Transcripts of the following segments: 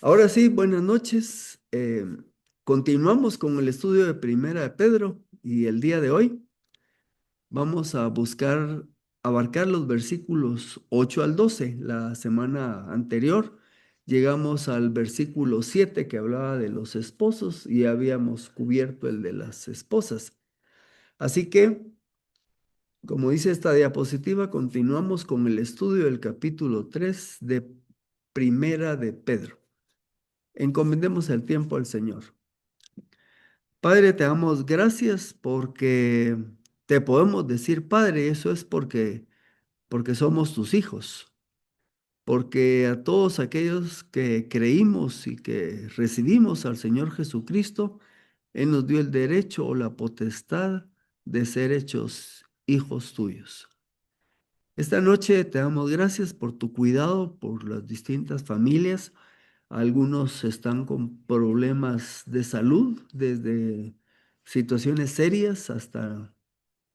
Ahora sí, buenas noches. Continuamos con el estudio de Primera de Pedro y el día de hoy vamos a buscar abarcar los versículos 8 al 12. La semana anterior llegamos al versículo 7 que hablaba de los esposos y habíamos cubierto el de las esposas. Así que, como dice esta diapositiva, continuamos con el estudio del capítulo 3 de Primera de Pedro. Encomendemos el tiempo al Señor. Padre, te damos gracias porque te podemos decir, Padre, eso es porque somos tus hijos, porque a todos aquellos que creímos y que recibimos al Señor Jesucristo, Él nos dio el derecho o la potestad de ser hechos hijos tuyos. Esta noche te damos gracias por tu cuidado, por las distintas familias. Algunos están con problemas de salud, desde situaciones serias hasta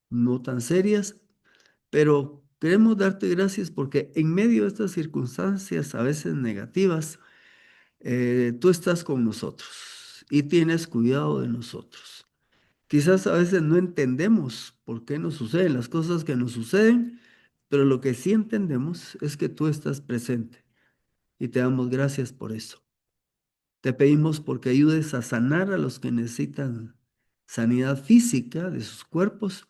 no tan serias, pero queremos darte gracias porque en medio de estas circunstancias, a veces negativas, tú estás con nosotros y tienes cuidado de nosotros. Quizás a veces no entendemos por qué nos suceden las cosas que nos suceden, pero lo que sí entendemos es que tú estás presente y te damos gracias por eso. Te pedimos porque ayudes a sanar a los que necesitan sanidad física de sus cuerpos,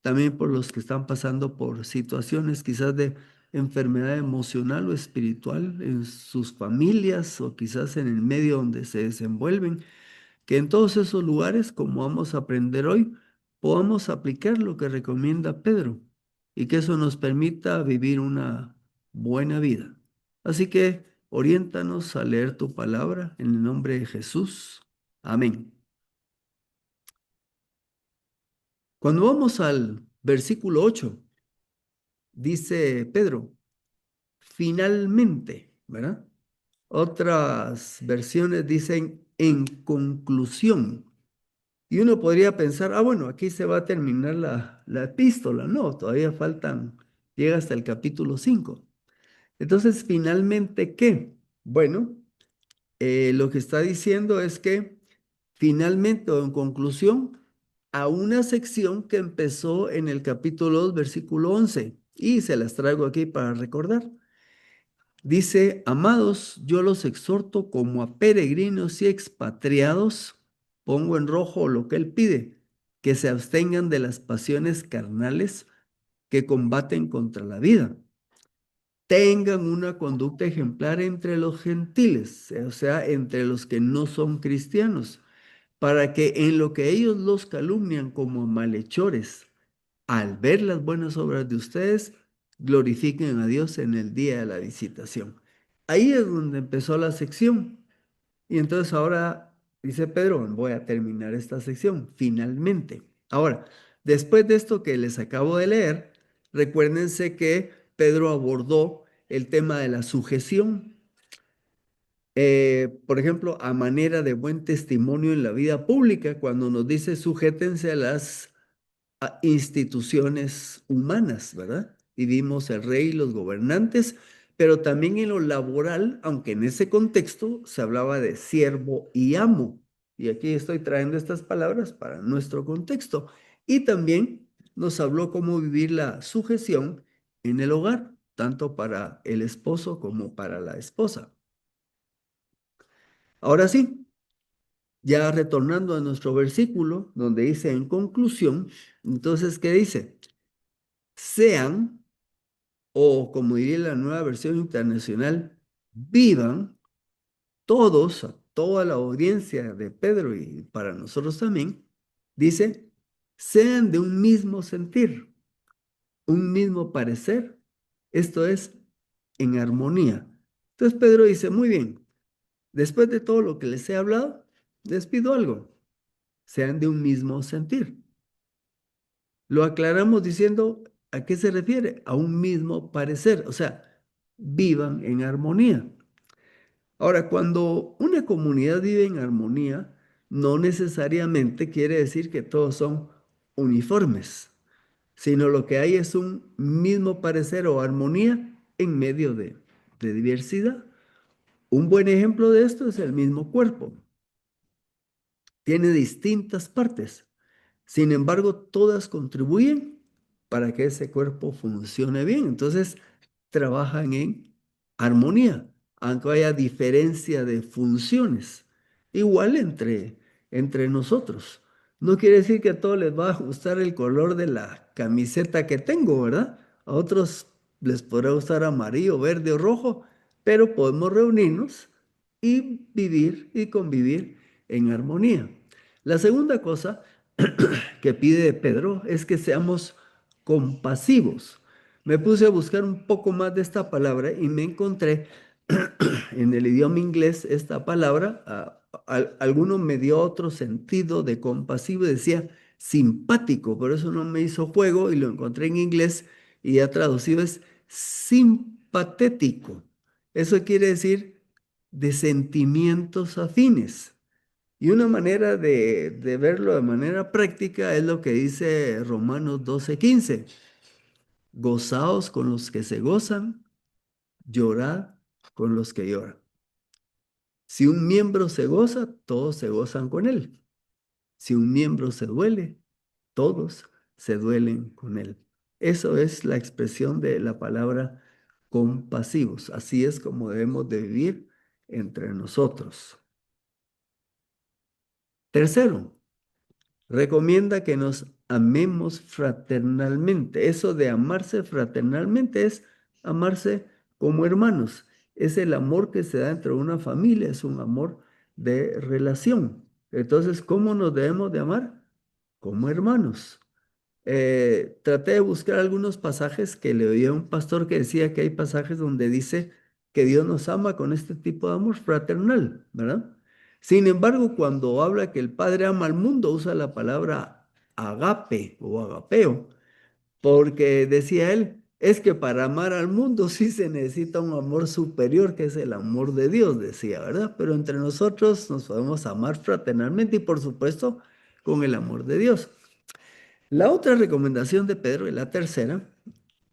también por los que están pasando por situaciones quizás de enfermedad emocional o espiritual en sus familias o quizás en el medio donde se desenvuelven. Que en todos esos lugares, como vamos a aprender hoy, podamos aplicar lo que recomienda Pedro y que eso nos permita vivir una buena vida. Así que oriéntanos a leer tu palabra en el nombre de Jesús. Amén. Cuando vamos al versículo 8, dice Pedro, finalmente, ¿verdad? Otras versiones dicen en conclusión. Y uno podría pensar, bueno, aquí se va a terminar la epístola. No, todavía faltan, llega hasta el capítulo 5. Entonces, finalmente, ¿qué? Bueno, lo que está diciendo es que finalmente o en conclusión a una sección que empezó en el capítulo 2, versículo 11. Y se las traigo aquí para recordar. Dice, amados, yo los exhorto como a peregrinos y expatriados, pongo en rojo lo que él pide, que se abstengan de las pasiones carnales que combaten contra la vida. Tengan una conducta ejemplar entre los gentiles, o sea, entre los que no son cristianos, para que en lo que ellos los calumnian como malhechores, al ver las buenas obras de ustedes, glorifiquen a Dios en el día de la visitación. Ahí es donde empezó la sección. Y entonces ahora, dice Pedro, voy a terminar esta sección, finalmente. Ahora, después de esto que les acabo de leer, recuérdense que Pedro abordó el tema de la sujeción. Por ejemplo, a manera de buen testimonio en la vida pública, cuando nos dice sujétense a las instituciones humanas, ¿verdad? Y vimos el rey y los gobernantes, pero también en lo laboral, aunque en ese contexto se hablaba de siervo y amo. Y aquí estoy trayendo estas palabras para nuestro contexto. Y también nos habló cómo vivir la sujeción en el hogar, tanto para el esposo como para la esposa. Ahora sí, ya retornando a nuestro versículo, donde dice en conclusión, entonces, ¿qué dice? Sean, o como diría la nueva versión internacional, vivan todos, a toda la audiencia de Pedro y para nosotros también, dice, sean de un mismo sentir, un mismo parecer, esto es, en armonía. Entonces Pedro dice, muy bien, después de todo lo que les he hablado, les pido algo, sean de un mismo sentir. Lo aclaramos diciendo, ¿a qué se refiere? A un mismo parecer, o sea, vivan en armonía. Ahora, cuando una comunidad vive en armonía, no necesariamente quiere decir que todos son uniformes, sino lo que hay es un mismo parecer o armonía en medio de diversidad. Un buen ejemplo de esto es el mismo cuerpo. Tiene distintas partes. Sin embargo, todas contribuyen para que ese cuerpo funcione bien. Entonces, trabajan en armonía, aunque haya diferencia de funciones. Igual entre nosotros. No quiere decir que a todos les va a gustar el color de la camiseta que tengo, ¿verdad? A otros les podrá gustar amarillo, verde o rojo, pero podemos reunirnos y vivir y convivir en armonía. La segunda cosa que pide Pedro es que seamos compasivos. Me puse a buscar un poco más de esta palabra y me encontré en el idioma inglés esta palabra. Alguno me dio otro sentido de compasivo y decía simpático, pero eso no me hizo juego y lo encontré en inglés y ya traducido es simpatético. Eso quiere decir de sentimientos afines. Y una manera de verlo de manera práctica es lo que dice Romanos 12:15. Gozaos con los que se gozan, llorad con los que lloran. Si un miembro se goza, todos se gozan con él. Si un miembro se duele, todos se duelen con él. Eso es la expresión de la palabra compasivos. Así es como debemos de vivir entre nosotros. Tercero, recomienda que nos amemos fraternalmente. Eso de amarse fraternalmente es amarse como hermanos. Es el amor que se da entre una familia, es un amor de relación. Entonces, ¿cómo nos debemos de amar? Como hermanos. Traté de buscar algunos pasajes que le oí a un pastor que decía que hay pasajes donde dice que Dios nos ama con este tipo de amor fraternal, ¿verdad? Sin embargo, cuando habla que el Padre ama al mundo, usa la palabra agape o agapeo, porque decía él, es que para amar al mundo sí se necesita un amor superior, que es el amor de Dios, decía, ¿verdad? Pero entre nosotros nos podemos amar fraternalmente y por supuesto con el amor de Dios. La otra recomendación de Pedro, y la tercera,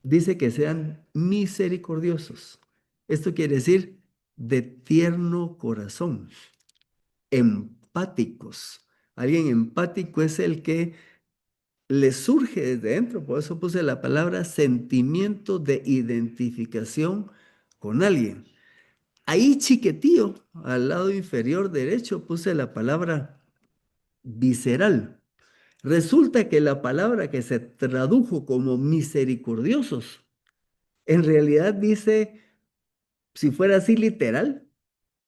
dice que sean misericordiosos. Esto quiere decir de tierno corazón, empáticos. Alguien empático es el que le surge desde dentro, por eso puse la palabra sentimiento de identificación con alguien. Ahí chiquitío, al lado inferior derecho, puse la palabra visceral. Resulta que la palabra que se tradujo como misericordiosos, en realidad dice, si fuera así literal,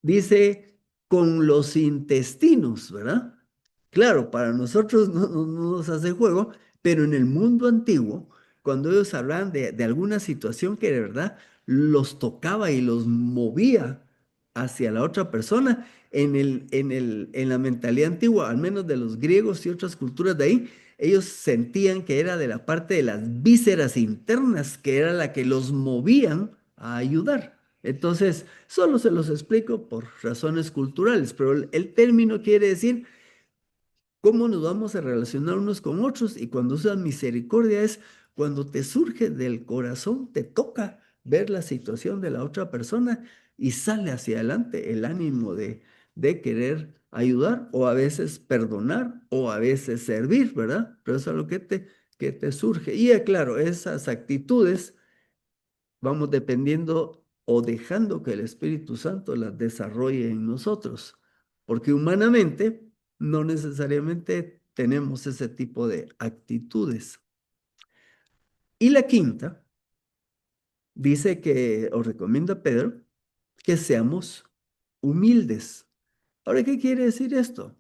dice con los intestinos, ¿verdad? Claro, para nosotros no nos hace juego, pero en el mundo antiguo, cuando ellos hablaban de alguna situación que de verdad los tocaba y los movía hacia la otra persona, en la mentalidad antigua, al menos de los griegos y otras culturas de ahí, ellos sentían que era de la parte de las vísceras internas, que era la que los movían a ayudar. Entonces, solo se los explico por razones culturales, pero el término quiere decir cómo nos vamos a relacionar unos con otros y cuando usas misericordia es cuando te surge del corazón, te toca ver la situación de la otra persona y sale hacia adelante el ánimo de querer ayudar o a veces perdonar o a veces servir, ¿verdad? Pero eso es lo que te surge. Y claro, esas actitudes vamos dependiendo o dejando que el Espíritu Santo las desarrolle en nosotros, porque humanamente no necesariamente tenemos ese tipo de actitudes. Y la quinta dice que, o recomienda Pedro, que seamos humildes. Ahora, ¿qué quiere decir esto?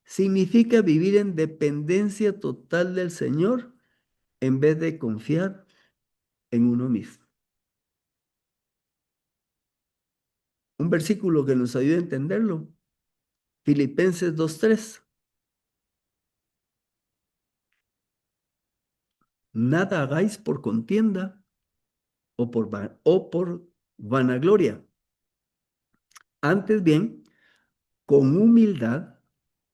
Significa vivir en dependencia total del Señor en vez de confiar en uno mismo. Un versículo que nos ayude a entenderlo. Filipenses 2:3. Nada hagáis por contienda o por vanagloria. Antes bien, con humildad,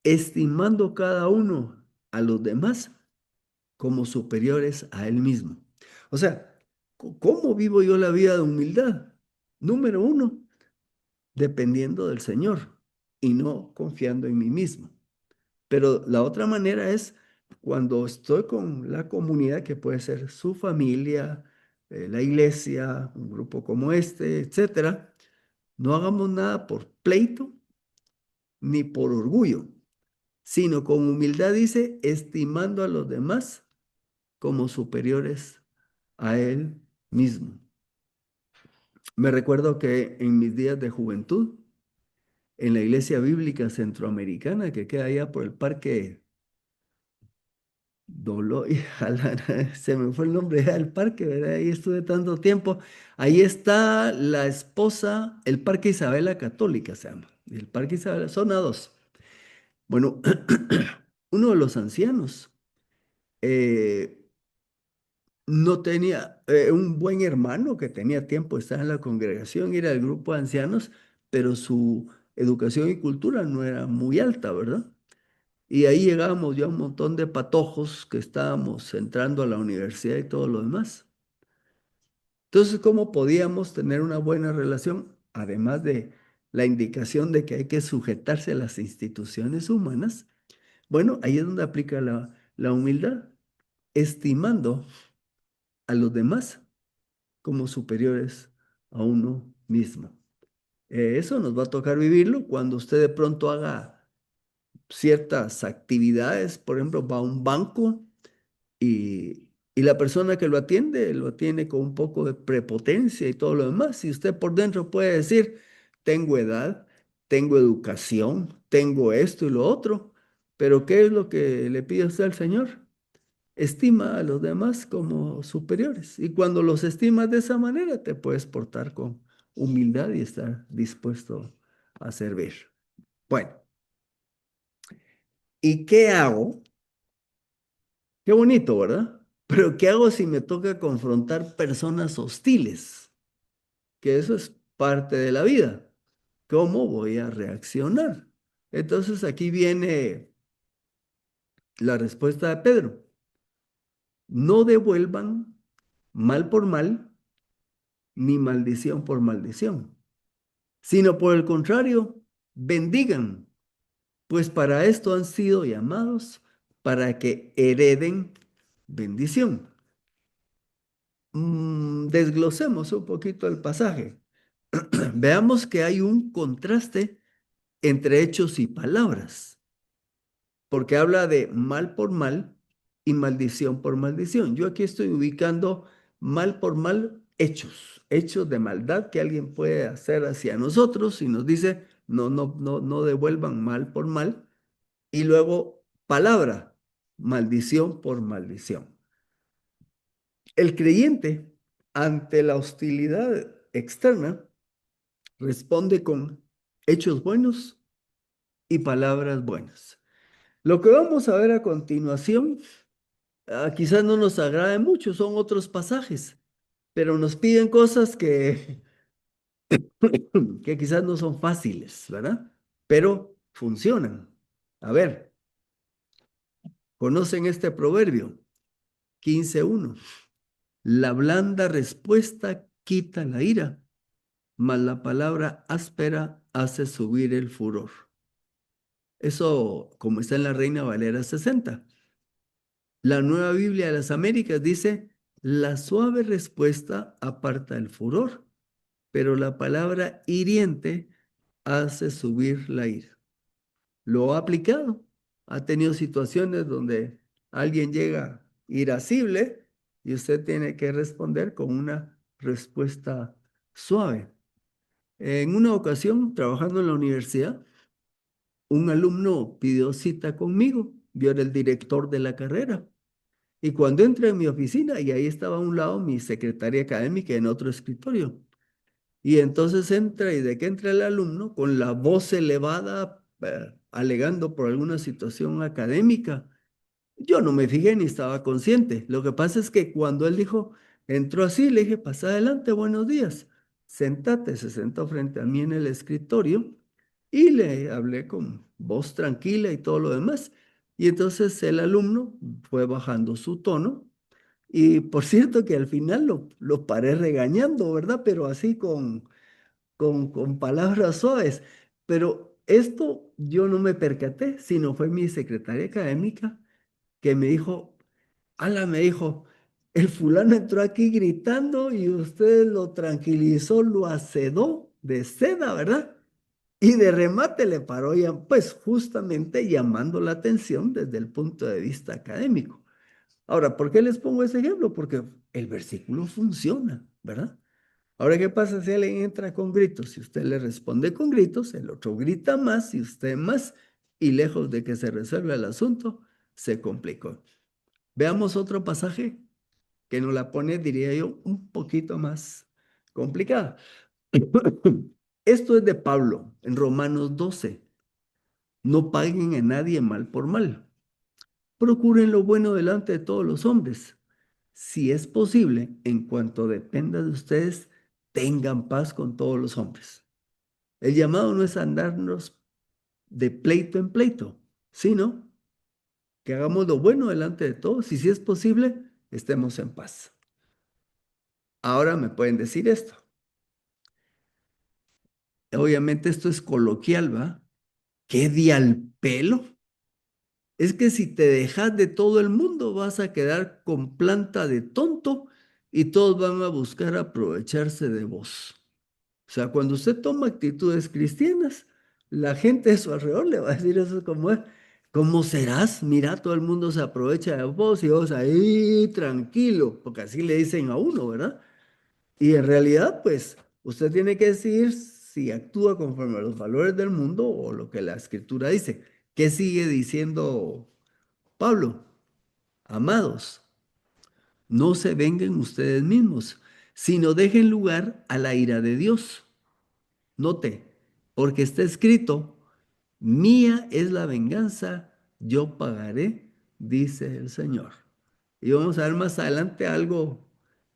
estimando cada uno a los demás como superiores a él mismo. O sea, ¿cómo vivo yo la vida de humildad? Número uno, dependiendo del Señor y no confiando en mí mismo. Pero la otra manera es cuando estoy con la comunidad, que puede ser su familia, la iglesia, un grupo como este, etcétera. No hagamos nada por pleito ni por orgullo, sino con humildad, dice, estimando a los demás como superiores a él mismo. Me recuerdo que en mis días de juventud, en la iglesia bíblica centroamericana que queda allá por el parque se me fue el nombre ya del parque, ¿verdad? Ahí estuve tanto tiempo. Ahí está la esposa, el Parque Isabela Católica se llama. El Parque Isabela, zona 2. Bueno, uno de los ancianos eh, no tenía un buen hermano que tenía tiempo de estar en la congregación, era el grupo de ancianos, pero su educación y cultura no era muy alta, ¿verdad? Y ahí llegábamos ya un montón de patojos que estábamos entrando a la universidad y todo lo demás. Entonces, ¿cómo podíamos tener una buena relación? Además de la indicación de que hay que sujetarse a las instituciones humanas. Bueno, ahí es donde aplica la humildad, estimando a los demás como superiores a uno mismo. Eso nos va a tocar vivirlo cuando usted de pronto haga ciertas actividades, por ejemplo, va a un banco y la persona que lo atiende con un poco de prepotencia y todo lo demás. Y usted por dentro puede decir, tengo edad, tengo educación, tengo esto y lo otro, pero ¿qué es lo que le pide usted al Señor? Estima a los demás como superiores. Y cuando los estimas de esa manera, te puedes portar con humildad y estar dispuesto a servir. Bueno, ¿y qué hago? Qué bonito, ¿verdad? Pero ¿qué hago si me toca confrontar personas hostiles? Que eso es parte de la vida. ¿Cómo voy a reaccionar? Entonces aquí viene la respuesta de Pedro. No devuelvan mal por mal, ni maldición por maldición, sino por el contrario, bendigan, pues para esto han sido llamados, para que hereden bendición. Desglosemos un poquito el pasaje. Veamos que hay un contraste entre hechos y palabras, porque habla de mal por mal y maldición por maldición. Yo aquí estoy ubicando mal por mal hechos, hechos de maldad que alguien puede hacer hacia nosotros y nos dice, no, no, no, no devuelvan mal por mal. Y luego palabra, maldición por maldición. El creyente ante la hostilidad externa responde con hechos buenos y palabras buenas. Lo que vamos a ver a continuación, quizás no nos agrade mucho, son otros pasajes, pero nos piden cosas que quizás no son fáciles, ¿verdad? Pero funcionan. A ver, ¿conocen este proverbio? 15:1. La blanda respuesta quita la ira, mas la palabra áspera hace subir el furor. Eso, como está en la Reina Valera 60. La Nueva Biblia de las Américas dice, la suave respuesta aparta el furor, pero la palabra hiriente hace subir la ira. Lo ha aplicado. Ha tenido situaciones donde alguien llega irascible y usted tiene que responder con una respuesta suave. En una ocasión, trabajando en la universidad, un alumno pidió cita conmigo. Yo era el director de la carrera. Y cuando entré en mi oficina, y ahí estaba a un lado mi secretaria académica en otro escritorio. Y entonces entra, y de que entra el alumno con la voz elevada, alegando por alguna situación académica. Yo no me fijé ni estaba consciente. Lo que pasa es que cuando él dijo, entró así, le dije, pasa adelante, buenos días. Sentate, se sentó frente a mí en el escritorio y le hablé con voz tranquila y todo lo demás. Y entonces el alumno fue bajando su tono y por cierto que al final lo paré regañando, ¿verdad? Pero así con palabras suaves, pero esto yo no me percaté, sino fue mi secretaria académica que me dijo, ala, me dijo, el fulano entró aquí gritando y usted lo tranquilizó, lo acedó de seda, ¿verdad? Y de remate le paró, ya, pues justamente llamando la atención desde el punto de vista académico. Ahora, ¿por qué les pongo ese ejemplo? Porque el versículo funciona, ¿verdad? Ahora, ¿qué pasa si alguien entra con gritos? Si usted le responde con gritos, el otro grita más y usted más, y lejos de que se resuelva el asunto, se complicó. Veamos otro pasaje que nos la pone, diría yo, un poquito más complicada. Esto es de Pablo en Romanos 12. No paguen a nadie mal por mal. Procuren lo bueno delante de todos los hombres. Si es posible, en cuanto dependa de ustedes, tengan paz con todos los hombres. El llamado no es andarnos de pleito en pleito, sino que hagamos lo bueno delante de todos y si es posible, estemos en paz. Ahora me pueden decir esto. Obviamente esto es coloquial, ¿va? ¿Qué di al pelo? Es que si te dejas de todo el mundo, vas a quedar con planta de tonto y todos van a buscar aprovecharse de vos. O sea, cuando usted toma actitudes cristianas, la gente de su alrededor le va a decir eso como es. ¿Cómo serás? Mira, todo el mundo se aprovecha de vos y vos ahí tranquilo, porque así le dicen a uno, ¿verdad? Y en realidad, pues, usted tiene que decidir si actúa conforme a los valores del mundo o lo que la escritura dice. ¿Qué sigue diciendo Pablo? Amados, no se vengan ustedes mismos, sino dejen lugar a la ira de Dios. Note, porque está escrito, mía es la venganza, yo pagaré, dice el Señor. Y vamos a ver más adelante algo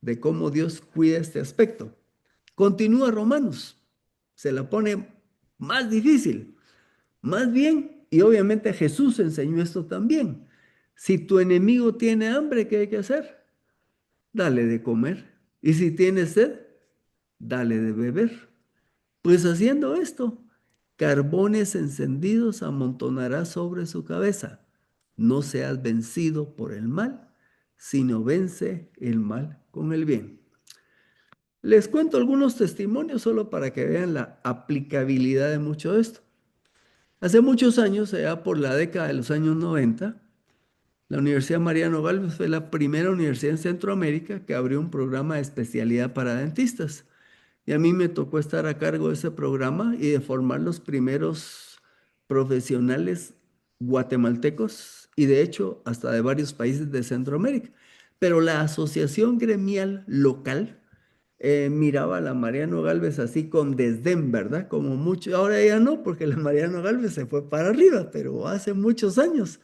de cómo Dios cuida este aspecto. Continúa Romanos, se la pone más difícil, más bien, y obviamente Jesús enseñó esto también. Si tu enemigo tiene hambre, ¿qué hay que hacer? Dale de comer. Y si tiene sed, dale de beber. Pues haciendo esto, carbones encendidos amontonará sobre su cabeza. No seas vencido por el mal, sino vence el mal con el bien. Les cuento algunos testimonios solo para que vean la aplicabilidad de mucho de esto. Hace muchos años, allá por la década de los años 90, la Universidad Mariano Gálvez fue la primera universidad en Centroamérica que abrió un programa de especialidad para dentistas. Y a mí me tocó estar a cargo de ese programa y de formar los primeros profesionales guatemaltecos y de hecho hasta de varios países de Centroamérica. Pero la asociación gremial local miraba a la Mariano Gálvez así con desdén, ¿verdad? Como mucho, ahora ya no, porque la Mariano Gálvez se fue para arriba, pero hace muchos años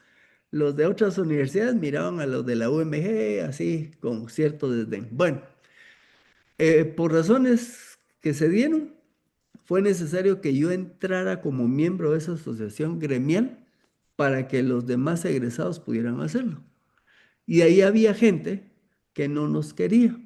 los de otras universidades miraban a los de la UMG así con cierto desdén. Bueno, por razones que se dieron, fue necesario que yo entrara como miembro de esa asociación gremial para que los demás egresados pudieran hacerlo. Y ahí había gente que no nos quería.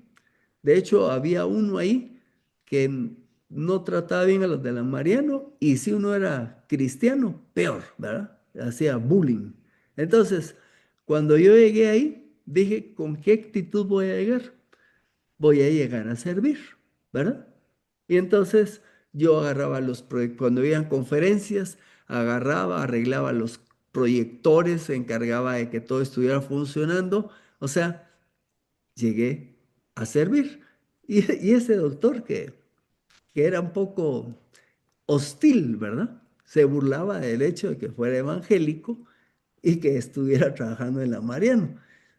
De hecho, había uno ahí que no trataba bien a los de la Mariano y si uno era cristiano, peor, ¿verdad? Hacía bullying. Entonces, cuando yo llegué ahí, dije, ¿con qué actitud voy a llegar? Voy a llegar a servir, ¿verdad? Y entonces yo agarraba los proyectos, cuando habían conferencias, agarraba, arreglaba los proyectores, se encargaba de que todo estuviera funcionando, o sea, llegué a servir. Y ese doctor que era un poco hostil, ¿verdad? Se burlaba del hecho de que fuera evangélico y que estuviera trabajando en la Mariano.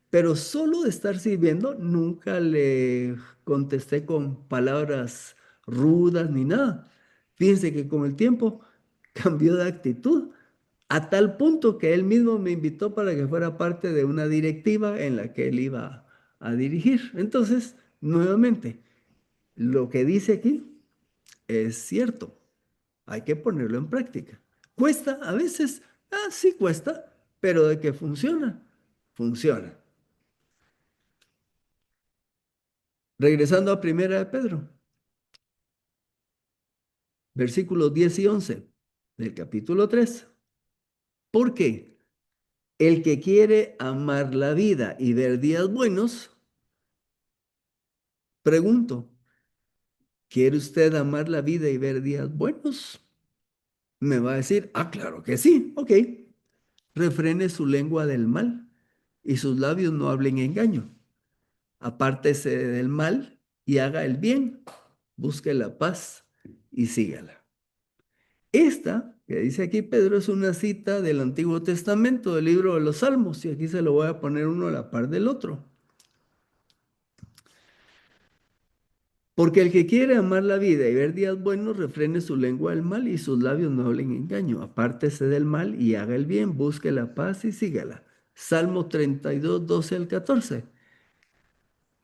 Pero solo de estar sirviendo, nunca le contesté con palabras rudas ni nada. Fíjense que con el tiempo cambió de actitud a tal punto que él mismo me invitó para que fuera parte de una directiva en la que él iba a dirigir. Entonces, nuevamente, lo que dice aquí es cierto. Hay que ponerlo en práctica. ¿Cuesta? A veces, sí cuesta, pero de que funciona, funciona. Regresando a Primera de Pedro. versículos 10 y 11 del capítulo 3. ¿Por qué? El que quiere amar la vida y ver días buenos, pregunto, ¿quiere usted amar la vida y ver días buenos? Me va a decir, ah, claro que sí, ok. Refrene su lengua del mal y sus labios no hablen engaño. Apártese del mal y haga el bien. Busque la paz y sígala. Esta, que dice aquí Pedro, es una cita del Antiguo Testamento, del libro de los Salmos, y aquí se lo voy a poner uno a la par del otro. Porque el que quiere amar la vida y ver días buenos, refrene su lengua del mal y sus labios no hablen engaño. Apártese del mal y haga el bien, busque la paz y sígala. Salmo 32, 12 al 14.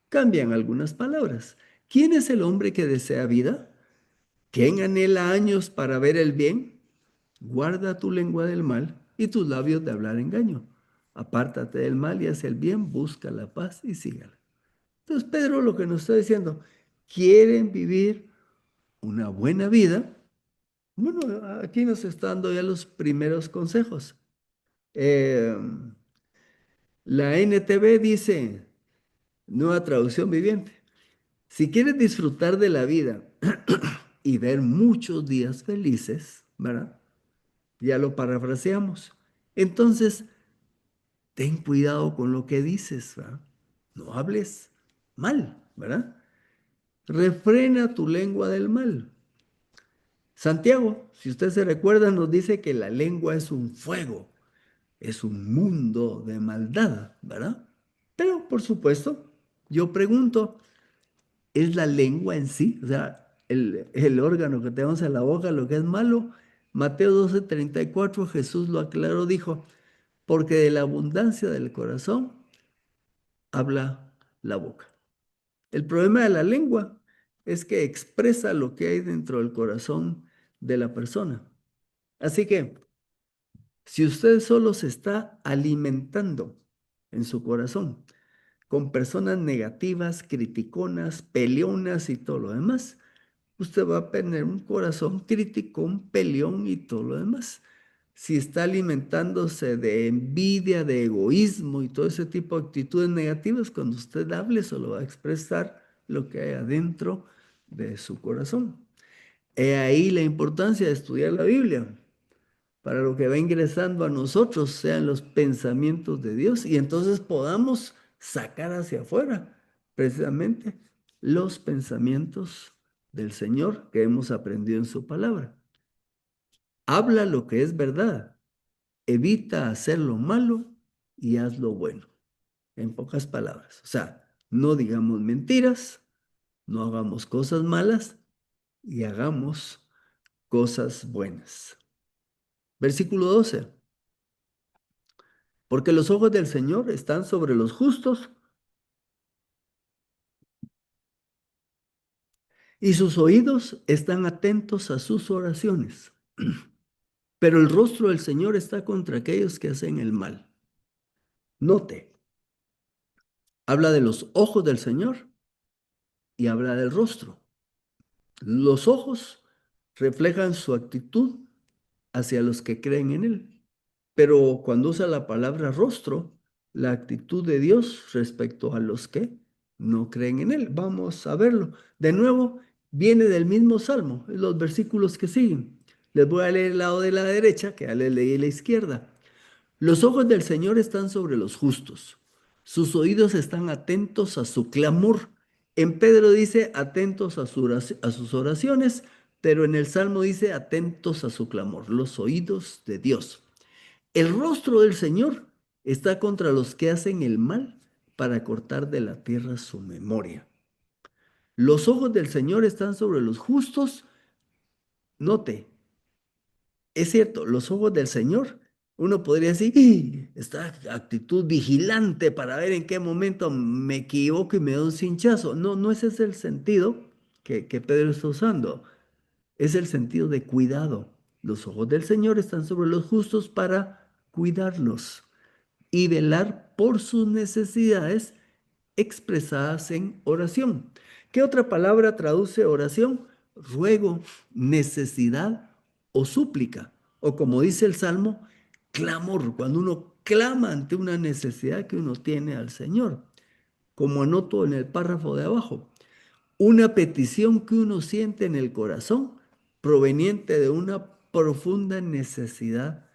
Cambian algunas palabras. ¿Quién es el hombre que desea vida? ¿Quién anhela años para ver el bien? Guarda tu lengua del mal y tus labios de hablar engaño. Apártate del mal y haz el bien, busca la paz y sígala. Entonces Pedro lo que nos está diciendo, ¿quieren vivir una buena vida? Bueno, aquí nos está dando ya los primeros consejos. Eh, la NTV dice, nueva traducción viviente, si quieres disfrutar de la vida y ver muchos días felices, ¿verdad? Ya lo parafraseamos. Entonces, ten cuidado con lo que dices, ¿verdad? No hables mal, ¿verdad? Refrena tu lengua del mal. Santiago, si usted se recuerda, nos dice que la lengua es un fuego, es un mundo de maldad, ¿verdad? Pero, por supuesto, yo pregunto, ¿es la lengua en sí? O sea, el órgano que tenemos en la boca, lo que es malo. Mateo 12:34, Jesús lo aclaró, dijo, porque de la abundancia del corazón habla la boca. El problema de la lengua es que expresa lo que hay dentro del corazón de la persona. Así que, si usted solo se está alimentando en su corazón con personas negativas, criticonas, peleonas y todo lo demás, usted va a tener un corazón criticón, peleón y todo lo demás. Si está alimentándose de envidia, de egoísmo y todo ese tipo de actitudes negativas, cuando usted hable solo va a expresar lo que hay adentro de su corazón. He ahí la importancia de estudiar la Biblia, para lo que va ingresando a nosotros sean los pensamientos de Dios y entonces podamos sacar hacia afuera precisamente los pensamientos del Señor que hemos aprendido en su palabra. Habla lo que es verdad, evita hacer lo malo y haz lo bueno. En pocas palabras, o sea, no digamos mentiras, no hagamos cosas malas y hagamos cosas buenas. Versículo 12. Porque los ojos del Señor están sobre los justos y sus oídos están atentos a sus oraciones. Pero el rostro del Señor está contra aquellos que hacen el mal. Note, habla de los ojos del Señor y habla del rostro. Los ojos reflejan su actitud hacia los que creen en Él. Pero cuando usa la palabra rostro, la actitud de Dios respecto a los que no creen en Él. Vamos a verlo. De nuevo, viene del mismo salmo, en los versículos que siguen. Les voy a leer el lado de la derecha, que ya les leí la izquierda. Los ojos del Señor están sobre los justos. Sus oídos están atentos a su clamor. En Pedro dice atentos a sus oraciones, pero en el Salmo dice atentos a su clamor, los oídos de Dios. El rostro del Señor está contra los que hacen el mal para cortar de la tierra su memoria. Los ojos del Señor están sobre los justos. Note, es cierto, los ojos del Señor, uno podría decir, "Ih, esta actitud vigilante para ver en qué momento me equivoco y me doy un cinchazo". No, no ese es el sentido que Pedro está usando. Es el sentido de cuidado. Los ojos del Señor están sobre los justos para cuidarlos y velar por sus necesidades expresadas en oración. ¿Qué otra palabra traduce oración? ruego, necesidad o súplica. O como dice el Salmo, clamor, cuando uno clama ante una necesidad que uno tiene al Señor. Como anoto en el párrafo de abajo, una petición que uno siente en el corazón proveniente de una profunda necesidad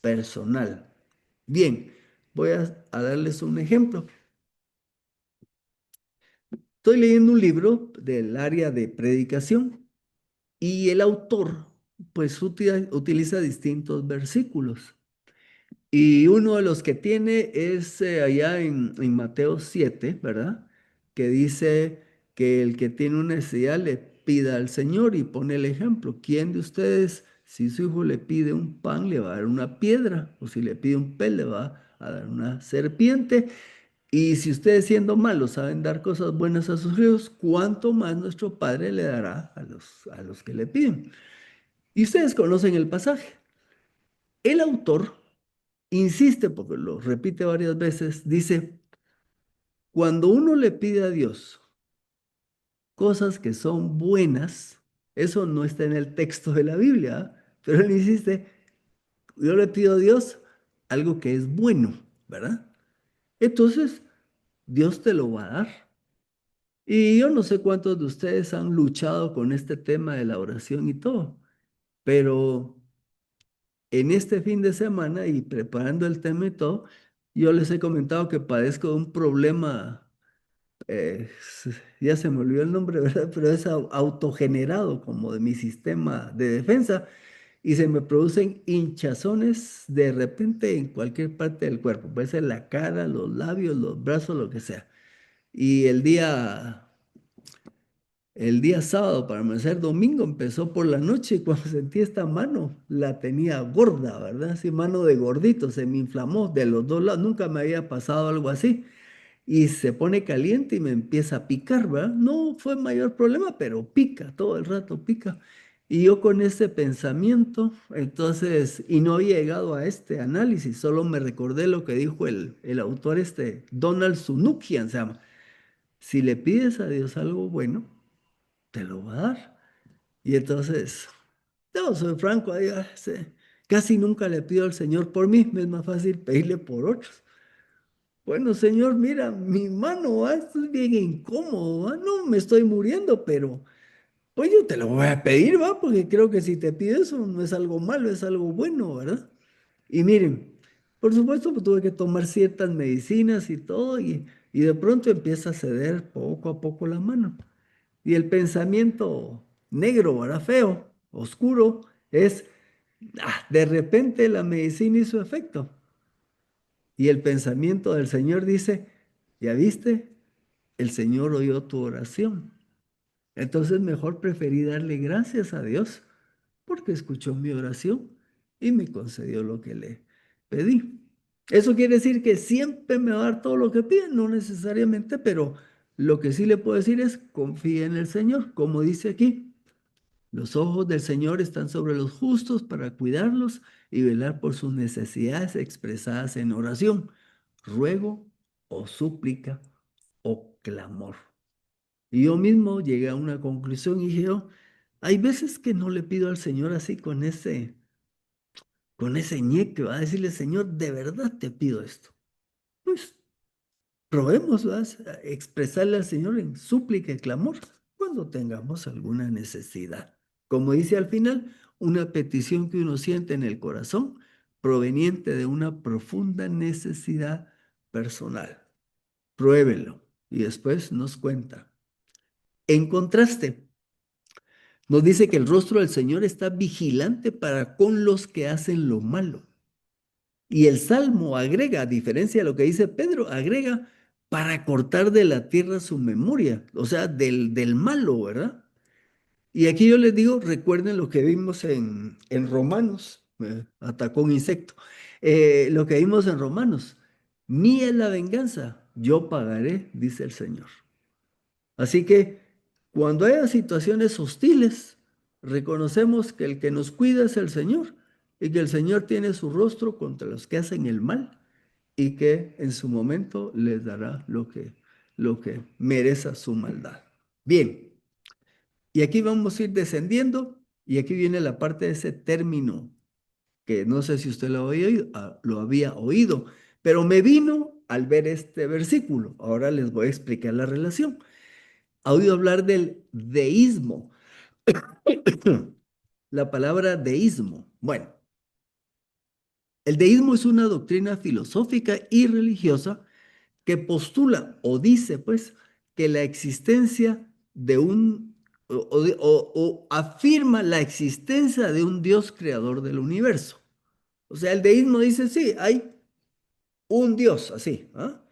personal. Bien, voy a darles un ejemplo. Estoy leyendo un libro del área de predicación y el autor pues utiliza distintos versículos. Y uno de los que tiene es allá en Mateo 7, ¿verdad? Que dice que el que tiene una necesidad le pida al Señor y pone el ejemplo. ¿Quién de ustedes, si su hijo le pide un pan, le va a dar una piedra? O si le pide un pez, le va a dar una serpiente. Y si ustedes siendo malos saben dar cosas buenas a sus hijos, ¿cuánto más nuestro Padre le dará a los que le piden? Y ustedes conocen el pasaje. El autor insiste, porque lo repite varias veces, dice, cuando uno le pide a Dios cosas que son buenas, eso no está en el texto de la Biblia, ¿ah? Pero él insiste, yo le pido a Dios algo que es bueno, ¿verdad? Entonces, Dios te lo va a dar. Y yo no sé cuántos de ustedes han luchado con este tema de la oración y todo, pero en este fin de semana y preparando el tema y todo, yo les he comentado que padezco de un problema, ya se me olvidó el nombre, ¿verdad? Pero es autogenerado como de mi sistema de defensa y se me producen hinchazones de repente en cualquier parte del cuerpo, puede ser la cara, los labios, los brazos, lo que sea. Y el día sábado para amanecer domingo empezó por la noche y cuando sentí esta mano la tenía gorda, ¿verdad? Así mano de gordito, se me inflamó de los dos lados, nunca me había pasado algo así. Y se pone caliente y me empieza a picar, ¿verdad? No fue mayor problema, pero pica, todo el rato pica. Y yo con ese pensamiento, entonces, y no había llegado a este análisis, solo me recordé lo que dijo el autor Donald Sunukian, se llama. Si le pides a Dios algo bueno, te lo va a dar. Y entonces, no, soy franco, casi nunca le pido al Señor por mí, me es más fácil pedirle por otros. Bueno, Señor, mira, mi mano, esto es bien incómodo, no me estoy muriendo, pero pues yo te lo voy a pedir, ¿va? Porque creo que si te pido eso no es algo malo, es algo bueno, ¿verdad? Y miren, por supuesto, pues, tuve que tomar ciertas medicinas y todo, y de pronto empieza a ceder poco a poco la mano. Y el pensamiento negro, ¿verdad? Feo, oscuro, es, de repente la medicina hizo efecto. Y el pensamiento del Señor dice, ¿ya viste? El Señor oyó tu oración. Entonces mejor preferí darle gracias a Dios porque escuchó mi oración y me concedió lo que le pedí. Eso quiere decir que siempre me va a dar todo lo que pide, no necesariamente, pero lo que sí le puedo decir es confía en el Señor, como dice aquí. Los ojos del Señor están sobre los justos para cuidarlos y velar por sus necesidades expresadas en oración, ruego o súplica o clamor. Y yo mismo llegué a una conclusión y dije, "Oh, hay veces que no le pido al Señor así con ese ñeque, va a decirle, Señor, de verdad te pido esto. Pues probemos, ¿verdad? A expresarle al Señor en súplica y clamor cuando tengamos alguna necesidad. Como dice al final, una petición que uno siente en el corazón proveniente de una profunda necesidad personal. Pruébelo y después nos cuenta. En contraste, nos dice que el rostro del Señor está vigilante para con los que hacen lo malo. Y el Salmo agrega, a diferencia de lo que dice Pedro, agrega para cortar de la tierra su memoria, o sea, del malo, ¿verdad? Y aquí yo les digo, recuerden lo que vimos en Romanos, atacó un insecto, lo que vimos en Romanos, mía es la venganza, yo pagaré, dice el Señor. Así que cuando haya situaciones hostiles, reconocemos que el que nos cuida es el Señor y que el Señor tiene su rostro contra los que hacen el mal y que en su momento les dará lo que merece su maldad. Bien, Y aquí vamos a ir descendiendo y aquí viene la parte de ese término que no sé si usted lo había oído, pero me vino al ver este versículo. Ahora les voy a explicar la relación. ¿Ha oído hablar del deísmo? La palabra deísmo. Bueno, el deísmo es una doctrina filosófica y religiosa que postula o dice, pues, que la existencia de o afirma la existencia de un Dios creador del universo. O sea, el deísmo dice, sí, hay un Dios, así, ¿ah?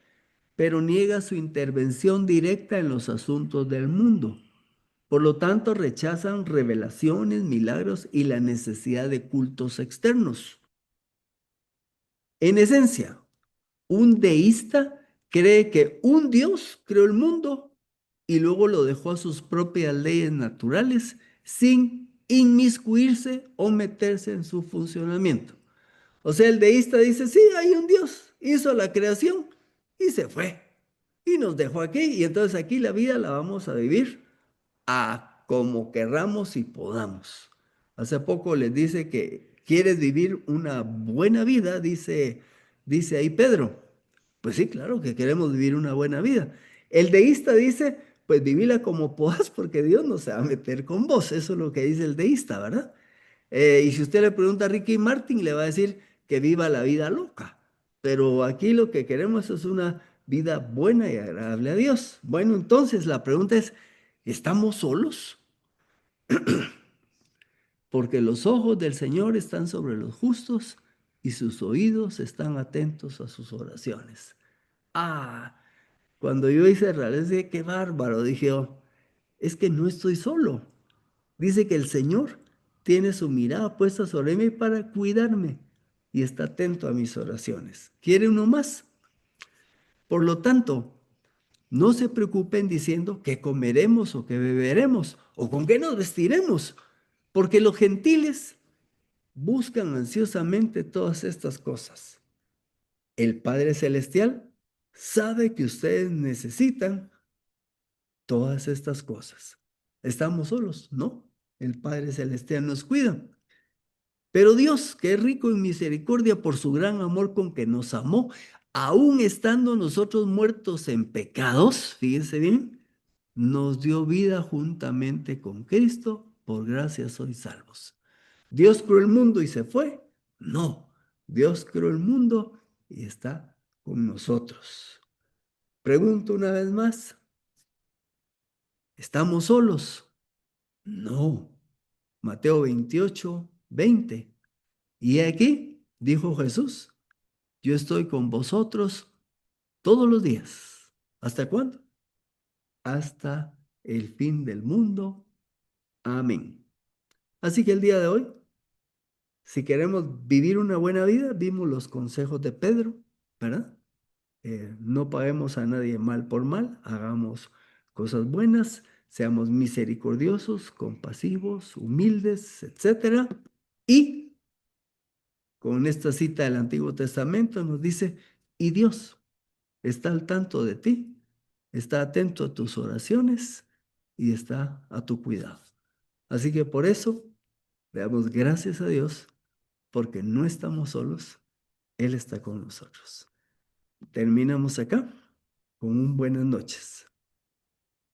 Pero niega su intervención directa en los asuntos del mundo. Por lo tanto, rechazan revelaciones, milagros y la necesidad de cultos externos. En esencia, un deísta cree que un Dios creó el mundo y luego lo dejó a sus propias leyes naturales sin inmiscuirse o meterse en su funcionamiento. O sea, el deísta dice, sí, hay un Dios, hizo la creación y se fue. Y nos dejó aquí y entonces aquí la vida la vamos a vivir a como querramos y podamos. Hace poco les dice que quieres vivir una buena vida, dice ahí Pedro. Pues sí, claro que queremos vivir una buena vida. El deísta dice, pues vivila como puedas porque Dios no se va a meter con vos. Eso es lo que dice el deísta, ¿verdad? Y si usted le pregunta a Ricky Martin, le va a decir que viva la vida loca. Pero aquí lo que queremos es una vida buena y agradable a Dios. Bueno, entonces la pregunta es, ¿estamos solos? Porque los ojos del Señor están sobre los justos y sus oídos están atentos a sus oraciones. Ah, cuando yo hice realidad, qué bárbaro, dije, oh, es que no estoy solo. Dice que el Señor tiene su mirada puesta sobre mí para cuidarme y está atento a mis oraciones. ¿Quiere uno más? Por lo tanto, no se preocupen diciendo qué comeremos o qué beberemos o con qué nos vestiremos, porque los gentiles buscan ansiosamente todas estas cosas. El Padre Celestial sabe que ustedes necesitan todas estas cosas. ¿Estamos solos? No. El Padre Celestial nos cuida. Pero Dios, que es rico en misericordia por su gran amor con que nos amó, aun estando nosotros muertos en pecados, fíjense bien, nos dio vida juntamente con Cristo, por gracia sois salvos. ¿Dios creó el mundo y se fue? No, Dios creó el mundo y está con nosotros. Pregunto una vez más, ¿estamos solos? No. Mateo 28:20. Y aquí, dijo Jesús, yo estoy con vosotros todos los días. ¿Hasta cuándo? Hasta el fin del mundo. Amén. Así que el día de hoy, si queremos vivir una buena vida, vimos los consejos de Pedro, ¿verdad? No paguemos a nadie mal por mal, hagamos cosas buenas, seamos misericordiosos, compasivos, humildes, etcétera. Y con esta cita del Antiguo Testamento nos dice, y Dios está al tanto de ti, está atento a tus oraciones y está a tu cuidado. Así que por eso, le damos gracias a Dios, porque no estamos solos, Él está con nosotros. Terminamos acá con un buenas noches.